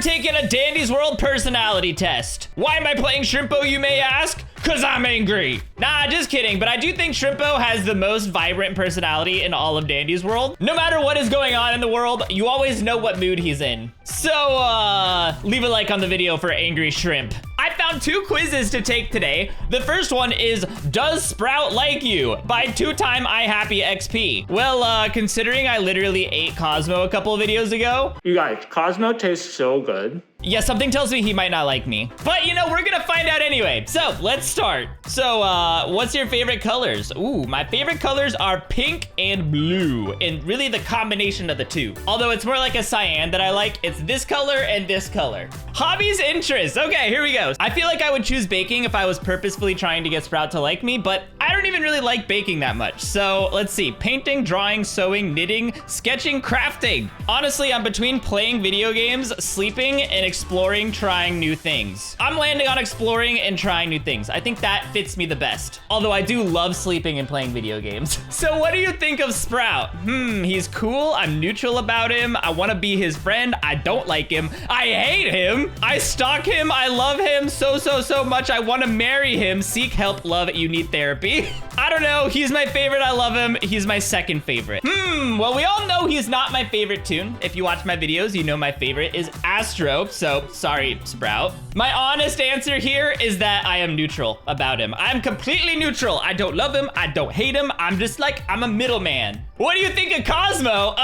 taken a Dandy's World personality test. Why am I playing Shrimpo, you may ask? Cause I'm angry. Nah, just kidding. But I do think Shrimpo has the most vibrant personality in all of Dandy's World. No matter what is going on in the world, you always know what mood he's in. So, leave a like on the video for Angry Shrimp. I found 2 quizzes to take today. The first one is, does Sprout like you? By 2-time iHappyXP. Well, considering I literally ate Cosmo a couple of videos ago. You guys, Cosmo tastes so good. Yeah, something tells me he might not like me. But, you know, we're gonna find out anyway. So, let's start. So, what's your favorite colors? Ooh, my favorite colors are pink and blue. And really the combination of the two. Although it's more like a cyan that I like. It's this color and this color. Hobbies, interests. Okay, here we go. I feel like I would choose baking if I was purposefully trying to get Sprout to like me, but I don't even really like baking that much. So, let's see. Painting, drawing, sewing, knitting, sketching, crafting. Honestly, I'm between playing video games, sleeping, and exploring, trying new things. I'm landing on exploring and trying new things. I think that fits me the best. Although I do love sleeping and playing video games. So what do you think of Sprout? He's cool. I'm neutral about him. I want to be his friend. I don't like him. I hate him. I stalk him. I love him so much. I want to marry him. Seek help, love, you need therapy. I don't know. He's my favorite. I love him. He's my second favorite. Well, we all know he's not my favorite toon. If you watch my videos, you know my favorite is Astro. So sorry, Sprout. My honest answer here is that I am neutral about him. I'm completely neutral. I don't love him. I don't hate him. I'm just like, I'm a middleman. What do you think of Cosmo?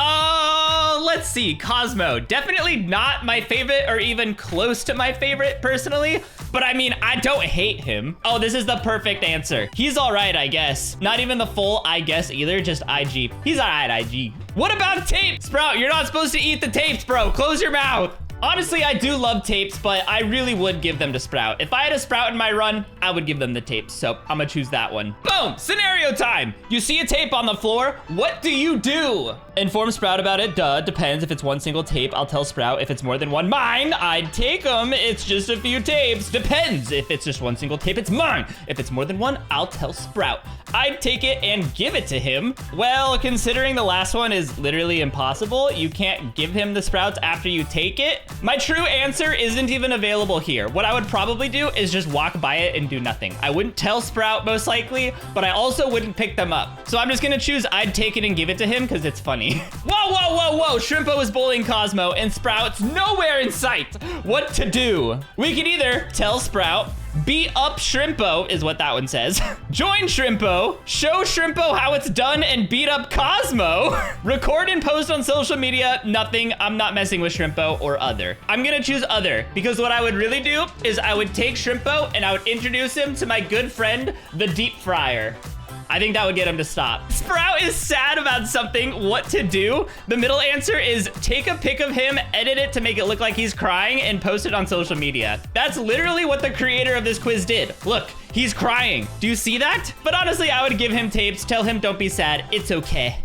Let's see. Cosmo, definitely not my favorite or even close to my favorite personally. But I mean, I don't hate him. Oh, this is the perfect answer. He's all right, I guess. Not even the full I guess either, just IG. He's all right, IG. What about tape? Sprout, you're not supposed to eat the tapes, bro. Close your mouth. Honestly, I do love tapes, but I really would give them to Sprout. If I had a Sprout in my run, I would give them the tapes. So I'm gonna choose that one. Boom, scenario time. You see a tape on the floor. What do you do? Inform Sprout about it. Duh, depends. If it's one single tape, I'll tell Sprout. If it's more than one, mine. I'd take them. It's just a few tapes. Depends. If it's just one single tape, it's mine. If it's more than one, I'll tell Sprout. I'd take it and give it to him. Well, considering the last one is literally impossible, you can't give him the Sprouts after you take it. My true answer isn't even available here. What I would probably do is just walk by it and do nothing. I wouldn't tell Sprout most likely, but I also wouldn't pick them up. So I'm just gonna choose I'd take it and give it to him because it's funny. Whoa. Shrimpo is bullying Cosmo and Sprout's nowhere in sight. What to do? We could either tell Sprout, beat up Shrimpo is what that one says. Join Shrimpo, show Shrimpo how it's done and beat up Cosmo. Record and post on social media, nothing. I'm not messing with Shrimpo or other. I'm gonna choose other because what I would really do is I would take Shrimpo and I would introduce him to my good friend, the deep fryer. I think that would get him to stop. Sprout is sad about something. What to do? The middle answer is take a pic of him, edit it to make it look like he's crying, and post it on social media. That's literally what the creator of this quiz did. Look, he's crying. Do you see that? But honestly, I would give him tapes. Tell him don't be sad. It's okay.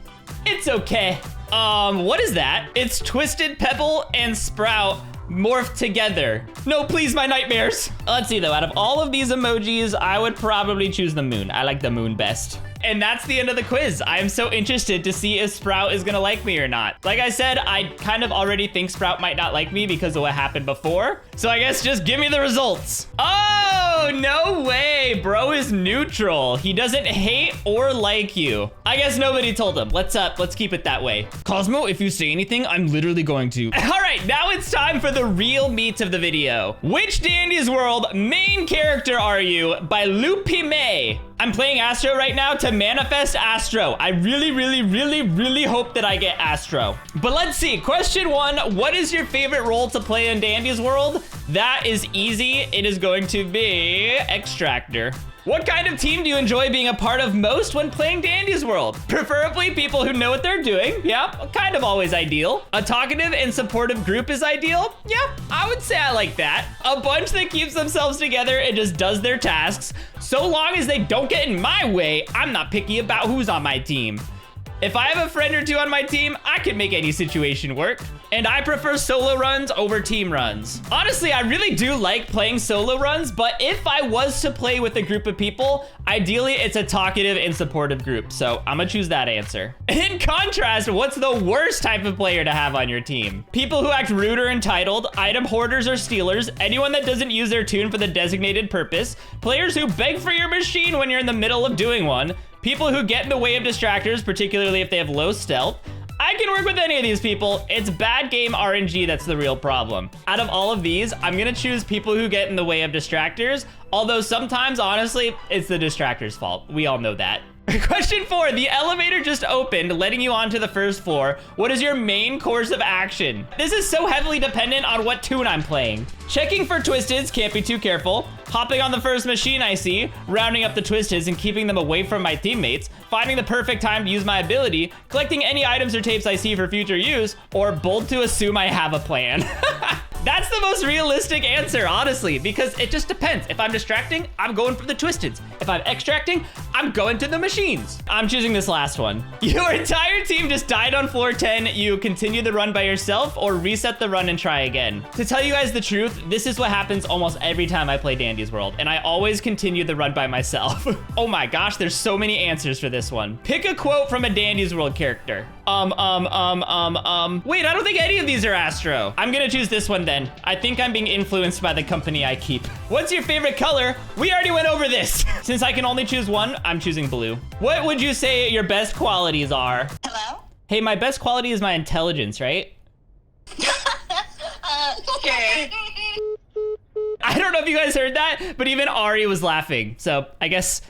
It's okay. What is that? It's Twisted Pebble and Sprout morphed together. No, please, my nightmares. Let's see though, out of all of these emojis, I would probably choose the moon. I like the moon best. And that's the end of the quiz. I am so interested to see if Sprout is gonna like me or not. Like I said, I kind of already think Sprout might not like me because of what happened before. So I guess just give me the results. Oh, no way. Bro is neutral. He doesn't hate or like you. I guess nobody told him. Let's keep it that way. Cosmo, if you say anything, I'm literally going to. All right, now it's time for the real meat of the video. Which Dandy's World main character are you by Loopy May? I'm playing Astro right now to manifest Astro. I really hope that I get Astro. But let's see. Question 1, what is your favorite role to play in Dandy's World? That is easy. It is going to be Extractor. What kind of team do you enjoy being a part of most when playing Dandy's World? Preferably people who know what they're doing. Yeah, kind of always ideal. A talkative and supportive group is ideal. Yeah, I would say I like that. A bunch that keeps themselves together and just does their tasks. So long as they don't get in my way, I'm not picky about who's on my team. If I have a friend or two on my team, I can make any situation work. And I prefer solo runs over team runs. Honestly, I really do like playing solo runs, but if I was to play with a group of people, ideally it's a talkative and supportive group. So I'm gonna choose that answer. In contrast, what's the worst type of player to have on your team? People who act rude or entitled, item hoarders or stealers, anyone that doesn't use their tune for the designated purpose, players who beg for your machine when you're in the middle of doing one, people who get in the way of distractors, particularly if they have low stealth. I can work with any of these people. It's bad game RNG that's the real problem. Out of all of these, I'm gonna choose people who get in the way of distractors, although sometimes, honestly, it's the distractor's fault. We all know that. Question 4, the elevator just opened, letting you onto the first floor. What is your main course of action? This is so heavily dependent on what tune I'm playing. Checking for twisteds, can't be too careful. Hopping on the first machine I see, rounding up the twisteds and keeping them away from my teammates, finding the perfect time to use my ability, collecting any items or tapes I see for future use, or bold to assume I have a plan. That's the most realistic answer, honestly, because it just depends. If I'm distracting, I'm going for the twisteds. If I'm extracting, I'm going to the machines. I'm choosing this last one. Your entire team just died on floor 10. You continue the run by yourself or reset the run and try again. To tell you guys the truth, this is what happens almost every time I play Dandy's World, and I always continue the run by myself. Oh my gosh, there's so many answers for this one. Pick a quote from a Dandy's World character. Wait, I don't think any of these are Astro. I'm gonna choose this one then. I think I'm being influenced by the company I keep. What's your favorite color? We already went over this. Since I can only choose one, I'm choosing blue. What would you say your best qualities are? Hello? Hey, my best quality is my intelligence, right? Okay. I don't know if you guys heard that, but even Ari was laughing. So I guess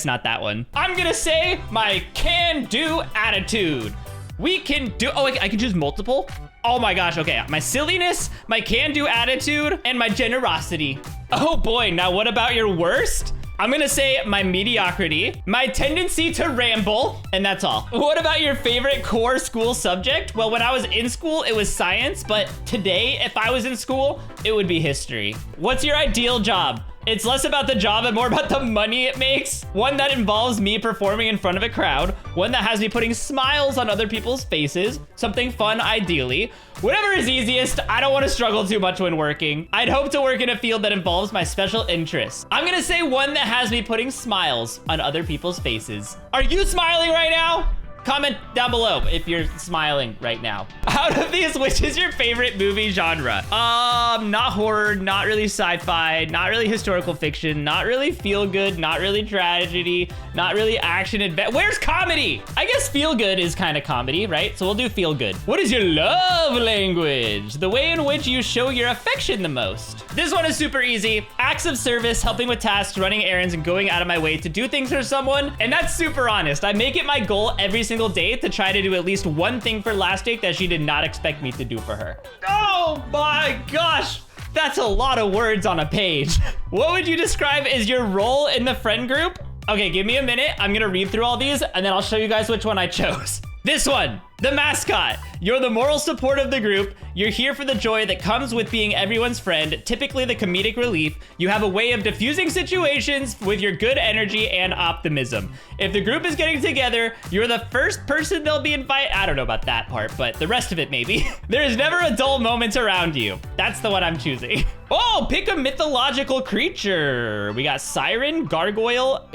not that one. I'm gonna say my can-do attitude. We can do, oh, I can choose multiple? Oh my gosh, okay. My silliness, my can-do attitude, and my generosity. Oh boy, now what about your worst? I'm gonna say my mediocrity, my tendency to ramble, and that's all. What about your favorite core school subject? Well, when I was in school, it was science, but today, if I was in school, it would be history. What's your ideal job? It's less about the job and more about the money it makes. One that involves me performing in front of a crowd. One that has me putting smiles on other people's faces. Something fun, ideally. Whatever is easiest, I don't want to struggle too much when working. I'd hope to work in a field that involves my special interests. I'm gonna say one that has me putting smiles on other people's faces. Are you smiling right now? Comment down below if you're smiling right now. Out of these, which is your favorite movie genre? Not horror, not really sci-fi, not really historical fiction, not really feel-good, not really tragedy, not really action adventure. Where's comedy? I guess feel-good is kind of comedy, right? So we'll do feel-good. What is your love language? The way in which you show your affection the most. This one is super easy. Acts of service, helping with tasks, running errands, and going out of my way to do things for someone. And that's super honest. I make it my goal every single day to try to do at least one thing for Lastic that she did not expect me to do for her. Oh my gosh, that's a lot of words on a page. What would you describe as your role in the friend group? Okay, give me a minute. I'm gonna read through all these and then I'll show you guys which one I chose. This one, the mascot. You're the moral support of the group. You're here for the joy that comes with being everyone's friend, typically the comedic relief. You have a way of diffusing situations with your good energy and optimism. If the group is getting together, you're the first person they'll be invited. I don't know about that part, but the rest of it maybe. There is never a dull moment around you. That's the one I'm choosing. Oh, pick a mythological creature. We got Siren, Gargoyle,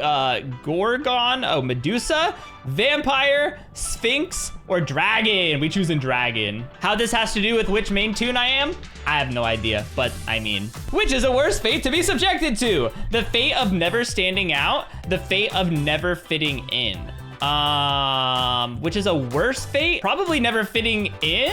Gorgon, oh, Medusa, Vampire, Sphinx, or Dragon. We choosing Dragon. How this has to do with which main tune I am? I have no idea, but I mean. Which is a worse fate to be subjected to? The fate of never standing out, the fate of never fitting in. Which is a worse fate? Probably never fitting in?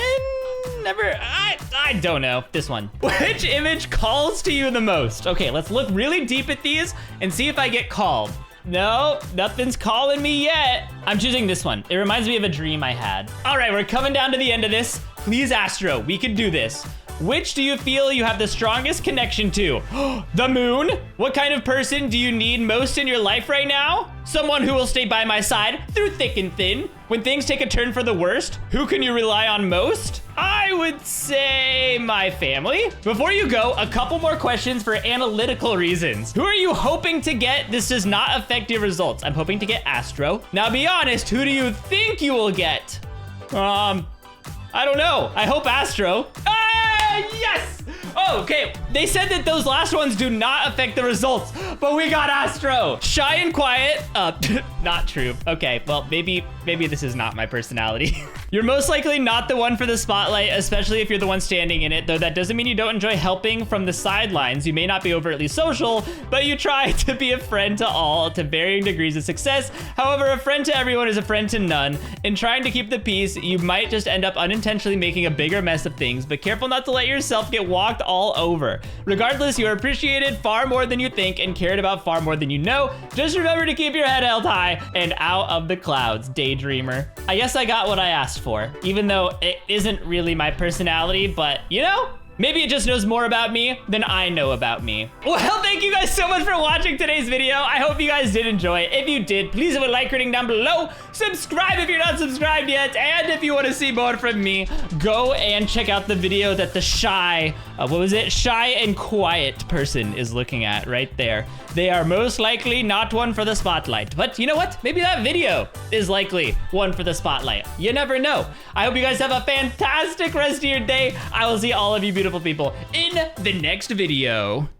I don't know. This one. Which image calls to you the most? Okay, let's look really deep at these and see if I get called. No, nothing's calling me yet. I'm choosing this one. It reminds me of a dream I had. All right, we're coming down to the end of this. Please, Astro, we can do this. Which do you feel you have the strongest connection to? The moon? What kind of person do you need most in your life right now? Someone who will stay by my side through thick and thin. When things take a turn for the worst, who can you rely on most? I would say my family. Before you go, a couple more questions for analytical reasons. Who are you hoping to get? This does not affect your results. I'm hoping to get Astro. Now be honest, who do you think you will get? I don't know. I hope Astro. Yes! Oh, okay. They said that those last ones do not affect the results, but we got Astro. Shy and quiet. Not true. Okay, well, maybe this is not my personality. You're most likely not the one for the spotlight, especially if you're the one standing in it, though that doesn't mean you don't enjoy helping from the sidelines. You may not be overtly social, but you try to be a friend to all to varying degrees of success. However, a friend to everyone is a friend to none. In trying to keep the peace, you might just end up unintentionally making a bigger mess of things, but careful not to let yourself get walked all over. Regardless, you are appreciated far more than you think and cared about far more than you know. Just remember to keep your head held high and out of the clouds, daydreamer. I guess I got what I asked for, even though it isn't really my personality, but you know, maybe it just knows more about me than I know about me. Well, thank you guys so much for watching today's video. I hope you guys did enjoy it. If you did, please leave a like rating down below. Subscribe if you're not subscribed yet. And if you want to see more from me, go and check out the video that the shy and quiet person is looking at right there. They are most likely not one for the spotlight. But you know what? Maybe that video is likely one for the spotlight. You never know. I hope you guys have a fantastic rest of your day. I will see all of you beautiful people in the next video.